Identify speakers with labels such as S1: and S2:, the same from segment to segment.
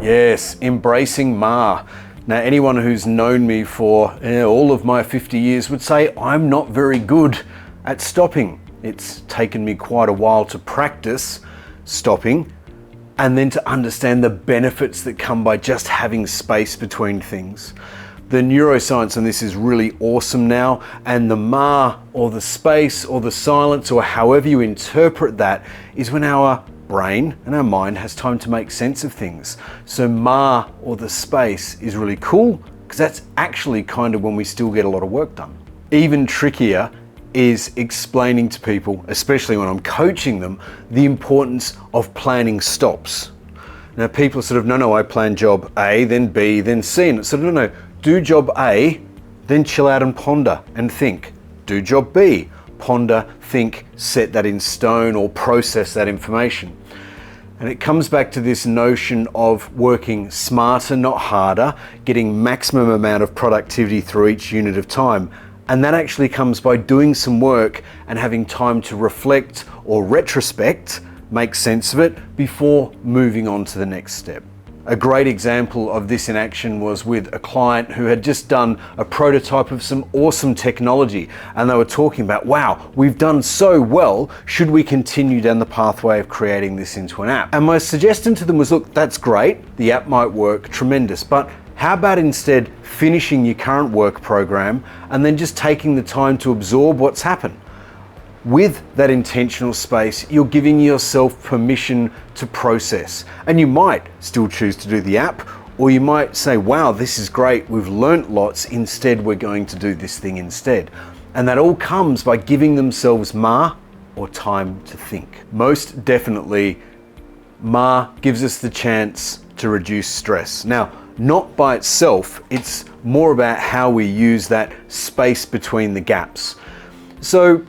S1: Yes, embracing Ma. Now, anyone who's known me for all of my 50 years would say I'm not very good at stopping. It's taken me quite a while to practice stopping and then to understand the benefits that come by just having space between things. The neuroscience on this is really awesome now, and the Ma or the space or the silence or however you interpret that is when our brain and our mind has time to make sense of things. So Ma or the space is really cool because that's actually kind of when we still get a lot of work done. Even trickier is explaining to people, especially when I'm coaching them, the importance of planning stops. Now people sort of, no, I plan job A, then B, then C, and it's sort of, no, do job A, then chill out and ponder and think. Do job B, ponder, think, set that in stone or process that information. And it comes back to this notion of working smarter, not harder, getting maximum amount of productivity through each unit of time. And that actually comes by doing some work and having time to reflect or retrospect, make sense of it before moving on to the next step. A great example of this in action was with a client who had just done a prototype of some awesome technology, and they were talking about, wow, we've done so well, should we continue down the pathway of creating this into an app? And my suggestion to them was, look, that's great, the app might work, tremendous, but how about instead finishing your current work program and then just taking the time to absorb what's happened? With that intentional space, you're giving yourself permission to process. And you might still choose to do the app, or you might say, wow, this is great, we've learnt lots, instead we're going to do this thing instead. And that all comes by giving themselves Ma or time to think. Most definitely, Ma gives us the chance to reduce stress. Now, not by itself, it's more about how we use that space between the gaps. So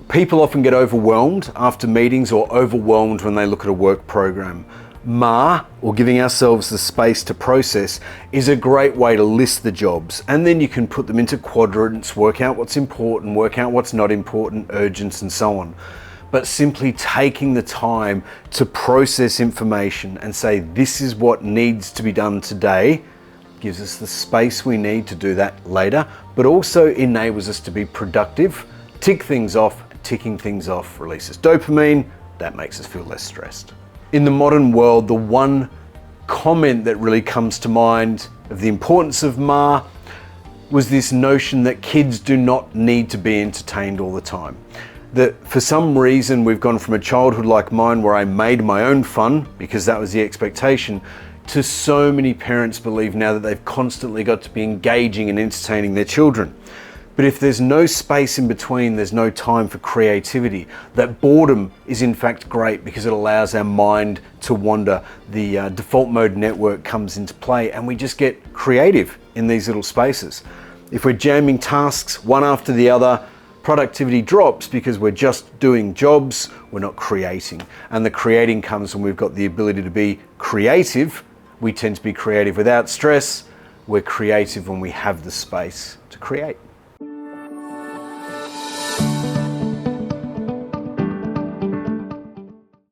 S1: people often get overwhelmed after meetings or overwhelmed when they look at a work program. Ma, or giving ourselves the space to process, is a great way to list the jobs, and then you can put them into quadrants, work out what's important, work out what's not important, urgent, and so on. But simply taking the time to process information and say, this is what needs to be done today, gives us the space we need to do that later, but also enables us to be productive, tick things off. Ticking things off releases dopamine, that makes us feel less stressed. In the modern world, the one comment that really comes to mind of the importance of Ma was this notion that kids do not need to be entertained all the time. That for some reason we've gone from a childhood like mine where I made my own fun because that was the expectation, to so many parents believe now that they've constantly got to be engaging and entertaining their children. But if there's no space in between, there's no time for creativity. That boredom is in fact great because it allows our mind to wander. The default mode network comes into play and we just get creative in these little spaces. If we're jamming tasks one after the other, productivity drops because we're just doing jobs, we're not creating. And the creating comes when we've got the ability to be creative. We tend to be creative without stress. We're creative when we have the space to create.